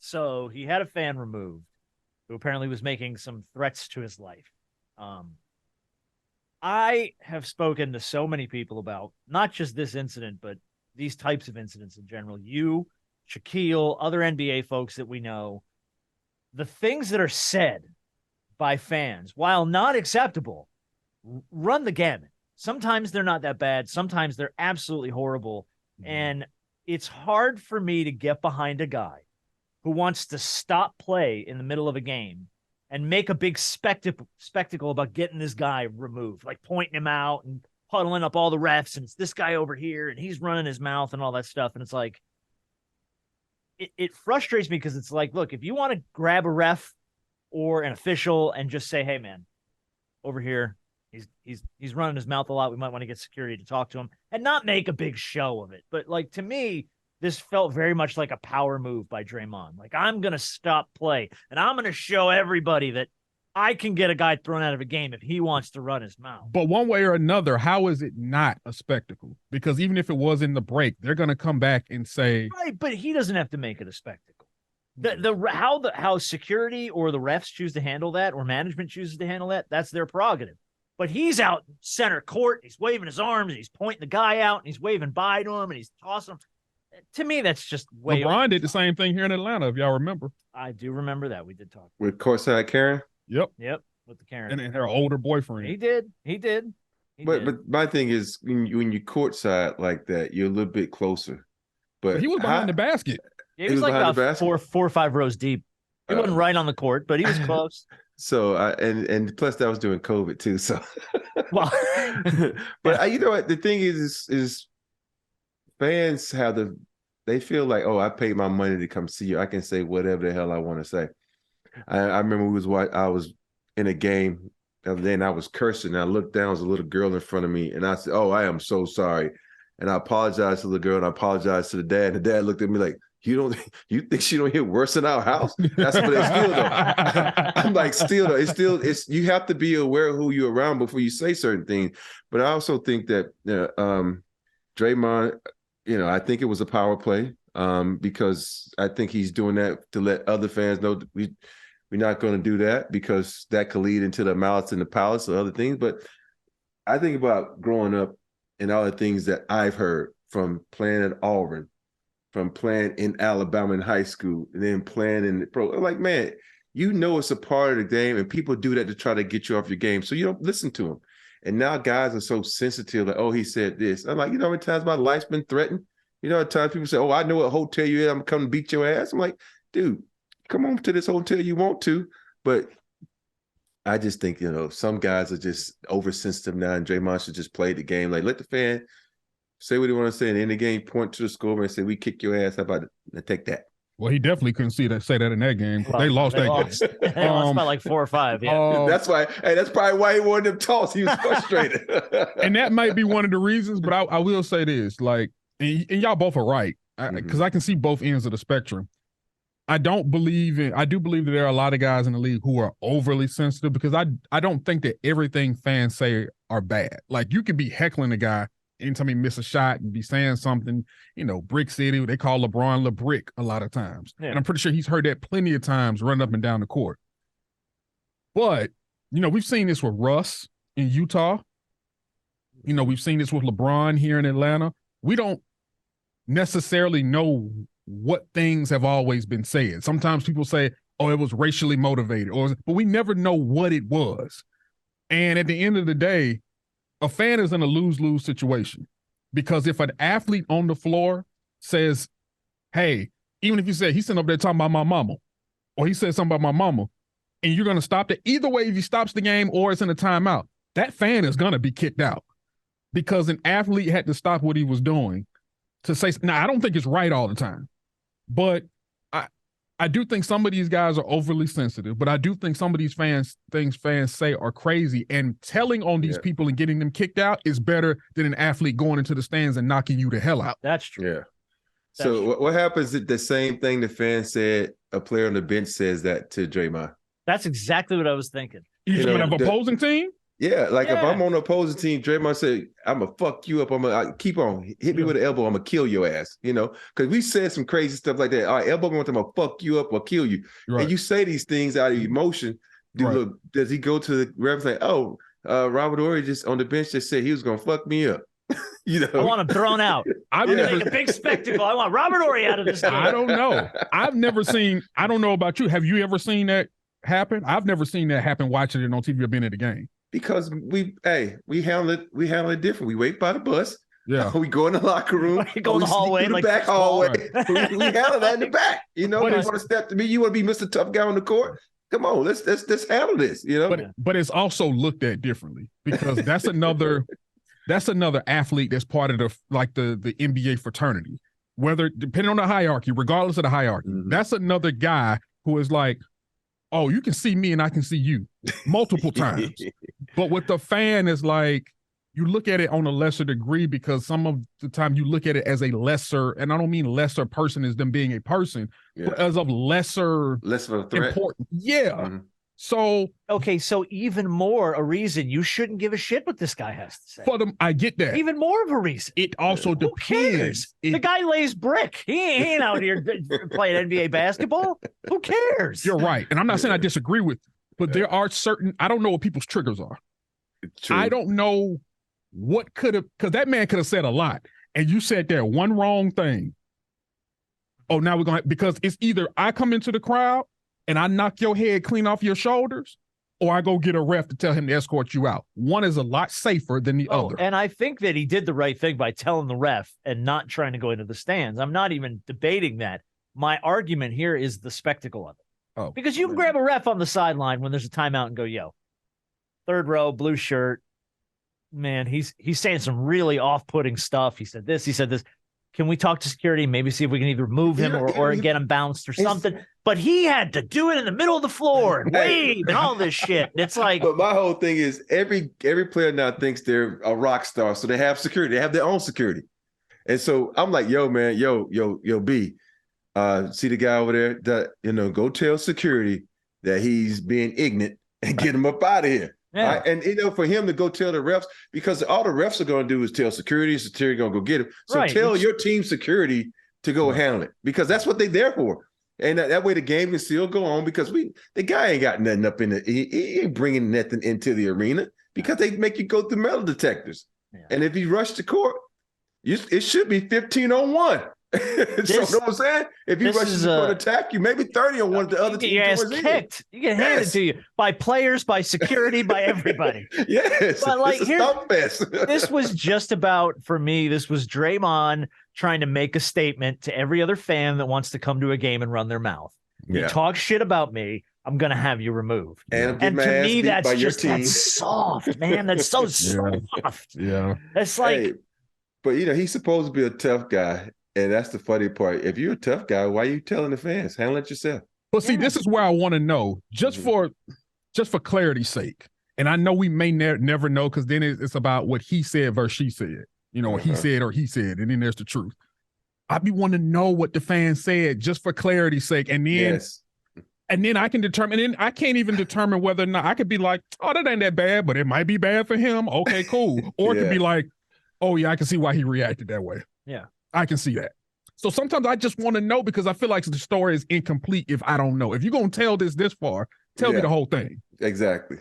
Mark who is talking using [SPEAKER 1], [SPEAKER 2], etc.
[SPEAKER 1] So he had a fan removed who apparently was making some threats to his life. I have spoken to so many people about not just this incident, but these types of incidents in general. You, Shaquille, other NBA folks that we know, the things that are said by fans, while not acceptable, run the gamut. Sometimes they're not that bad. Sometimes they're absolutely horrible. And it's hard for me to get behind a guy who wants to stop play in the middle of a game and make a big spectacle about getting this guy removed, like pointing him out and huddling up all the refs. And it's this guy over here and he's running his mouth and all that stuff. And it's like, it frustrates me because it's like, look, if you want to grab a ref or an official and just say, hey, man, over here, he's running his mouth a lot. We might want to get security to talk to him and not make a big show of it. But like, to me, this felt very much like a power move by Draymond. Like, I'm going to stop play and I'm going to show everybody that I can get a guy thrown out of a game if he wants to run his mouth.
[SPEAKER 2] But one way or another, how is it not a spectacle? Because even if it was in the break, they're going to come back and say,
[SPEAKER 1] right, but he doesn't have to make it a spectacle. How security or the refs choose to handle that or management chooses to handle that, that's their prerogative. But he's out center court, he's waving his arms, and he's pointing the guy out, and he's waving by to him, and he's tossing him. To me, that's just way
[SPEAKER 2] LeBron did the same thing here in Atlanta, if y'all remember.
[SPEAKER 1] I do remember that. We did talk.
[SPEAKER 3] With courtside Karen?
[SPEAKER 2] Yep.
[SPEAKER 1] With the Karen.
[SPEAKER 2] And her older boyfriend.
[SPEAKER 1] He did.
[SPEAKER 3] But my thing is, when you courtside like that, you're a little bit closer. But
[SPEAKER 2] he was behind the basket.
[SPEAKER 1] Yeah, he was like about four or five rows deep. He wasn't right on the court, but he was close.
[SPEAKER 3] So and plus that was during COVID too. So,
[SPEAKER 1] well,
[SPEAKER 3] but you know what? The thing is fans they feel like, oh, I paid my money to come see you. I can say whatever the hell I want to say. I remember I was in a game the other day and I was cursing. And I looked down, there was a little girl in front of me, and I said, "Oh, I am so sorry." And I apologized to the girl and I apologized to the dad. And the dad looked at me like, you think she don't hit worse in our house? That's what it's still though. I'm like, it's you have to be aware of who you're around before you say certain things. But I also think that Draymond, I think it was a power play because I think he's doing that to let other fans know that we're not going to do that because that could lead into the malice in the palace or other things. But I think about growing up and all the things that I've heard from playing at Auburn, from playing in Alabama in high school, and then playing in the pro. Like, man, it's a part of the game, and people do that to try to get you off your game, so you don't listen to them. And now guys are so sensitive, like, oh, he said this. I'm like, how many times my life's been threatened? At times people say, oh, I know what hotel you're in, I'm coming to beat your ass. I'm like, dude, come on to this hotel you want to. But I just think, some guys are just oversensitive now, and Draymond should just play the game. Like, let the fan say what he want to say, and in the game, point to the score and say, we kick your ass. How about it? Take that.
[SPEAKER 2] Well, he definitely couldn't say that in that game. They lost that game.
[SPEAKER 1] They lost by like 4 or 5. Yeah.
[SPEAKER 3] That's why. Hey, that's probably why he wanted them toss. He was frustrated.
[SPEAKER 2] And that might be one of the reasons, but I will say this, like, and y'all both are right, because I can see both ends of the spectrum. I do believe that there are a lot of guys in the league who are overly sensitive because I don't think that everything fans say are bad. Like, you could be heckling a guy anytime he miss a shot and be saying something, Brick City, they call LeBron LeBrick a lot of times. Yeah. And I'm pretty sure he's heard that plenty of times running up and down the court. But, we've seen this with Russ in Utah. We've seen this with LeBron here in Atlanta. We don't necessarily know what things have always been said. Sometimes people say, oh, it was racially motivated, but we never know what it was. And at the end of the day, a fan is in a lose-lose situation because if an athlete on the floor says, hey, even if you say he's sitting up there talking about my mama or he said something about my mama and you're going to stop that, either way, if he stops the game or it's in a timeout, that fan is going to be kicked out because an athlete had to stop what he was doing to say, now, I don't think it's right all the time, but I do think some of these guys are overly sensitive, but I do think some of these fans say are crazy, and telling on these people and getting them kicked out is better than an athlete going into the stands and knocking you the hell out.
[SPEAKER 1] That's true.
[SPEAKER 3] Yeah. So what happens if the same thing the fan said, a player on the bench says that to Draymond?
[SPEAKER 1] That's exactly what I was thinking.
[SPEAKER 2] You talking about opposing team?
[SPEAKER 3] Yeah, like if
[SPEAKER 1] Yeah.
[SPEAKER 3] I'm on the opposing team, Draymond said, "I'm gonna fuck you up. Keep on hit me with an elbow. I'm gonna kill your ass." You know, because we said some crazy stuff like that. All right, elbow one time, I'm gonna fuck you up or kill you.
[SPEAKER 2] Right.
[SPEAKER 3] And you say these things out of emotion. Does he go to the ref and say, "Oh, Robert Horry just on the bench just said he was gonna fuck me up"? You know,
[SPEAKER 1] I want him thrown out.
[SPEAKER 2] I've
[SPEAKER 1] Make a big spectacle. I want Robert Horry out of this game.
[SPEAKER 2] I don't know. I've never seen. I don't know about you. Have you ever seen that happen? I've never seen that happen watching it on TV or being at the game.
[SPEAKER 3] Because we handle it different. We wait by the bus.
[SPEAKER 2] Yeah,
[SPEAKER 3] we go in the locker room.
[SPEAKER 1] We go in the hallway,
[SPEAKER 3] like back hallway. Right. we handle that in the back. You know, you want to step to me. You want to be Mr. Tough Guy on the court. Come on, let's handle this. You know,
[SPEAKER 2] but it's also looked at differently because that's another athlete that's part of the NBA fraternity. Whether depending on the hierarchy, regardless of the hierarchy, that's another guy who is like, oh, you can see me and I can see you multiple times. But with the fan is like, you look at it on a lesser degree because some of the time you look at it as a lesser, and I don't mean lesser person as them being a person, but as of less of a threat. Important. Yeah. Mm-hmm. So
[SPEAKER 1] okay, so even more a reason you shouldn't give a shit what this guy has to say.
[SPEAKER 2] For them, I get that.
[SPEAKER 1] Even more of a reason.
[SPEAKER 2] It also depends.
[SPEAKER 1] The guy lays brick. He ain't out here playing NBA basketball. Who cares?
[SPEAKER 2] You're right, and I'm not saying I disagree with you, but there are certain. I don't know what people's triggers are. True. I don't know what could have, because that man could have said a lot, and you said that one wrong thing. Oh, now we're gonna because it's either I come into the crowd and I knock your head clean off your shoulders, or I go get a ref to tell him to escort you out. One is a lot safer than the other.
[SPEAKER 1] And I think that he did the right thing by telling the ref and not trying to go into the stands. I'm not even debating that. My argument here is the spectacle of it.
[SPEAKER 2] Oh,
[SPEAKER 1] because you can grab a ref on the sideline when there's a timeout and go, yo, third row, blue shirt. Man, he's saying some really off-putting stuff. He said this, he said this. Can we talk to security? Maybe see if we can either move him or get him bounced or something. But he had to do it in the middle of the floor and wave and all this shit. It's like.
[SPEAKER 3] But my whole thing is every player now thinks they're a rock star, so they have security. They have their own security, and so I'm like, yo, man, yo, B, see the guy over there? That go tell security that he's being ignorant and get him up out of here. Yeah. Right? And for him to go tell the refs, because all the refs are going to do is tell security going to go get him. So tell your team security to go handle it, because that's what they're there for. And that way the game can still go on, because the guy ain't got nothing up in the he ain't bringing nothing into the arena, because they make you go through metal detectors. Yeah. And if you rush to court, it should be 15-on-1. So you know what I'm saying? If you rush to an attack, you maybe 30-on-1 at the other team.
[SPEAKER 1] Your ass kicked. You get handed to you by players, by security, by everybody.
[SPEAKER 3] Yes.
[SPEAKER 1] But like
[SPEAKER 3] fest.
[SPEAKER 1] This was just about, for me, this was Draymond trying to make a statement to every other fan that wants to come to a game and run their mouth. Yeah. You talk shit about me, I'm gonna have you removed. And to me, that's just that's soft, man. That's so soft.
[SPEAKER 2] Yeah.
[SPEAKER 1] It's like,
[SPEAKER 3] but he's supposed to be a tough guy. And that's the funny part. If you're a tough guy, why are you telling the fans? Handle it yourself.
[SPEAKER 2] Well, see, this is where I want to know, just for clarity's sake. And I know we may never know, because then it's about what he said versus she said. Or he said or he said, and then there's the truth. I be wanting to know what the fans said, just for clarity's sake. And then and then I can determine, and I can't even determine whether or not I could be like, oh, that ain't that bad, but it might be bad for him. Okay, cool. Or it could be like, oh yeah, I can see why he reacted that way.
[SPEAKER 1] Yeah.
[SPEAKER 2] I can see that. So sometimes I just want to know, because I feel like the story is incomplete if I don't know. If you're going to tell this far, tell me the whole thing.
[SPEAKER 3] Exactly.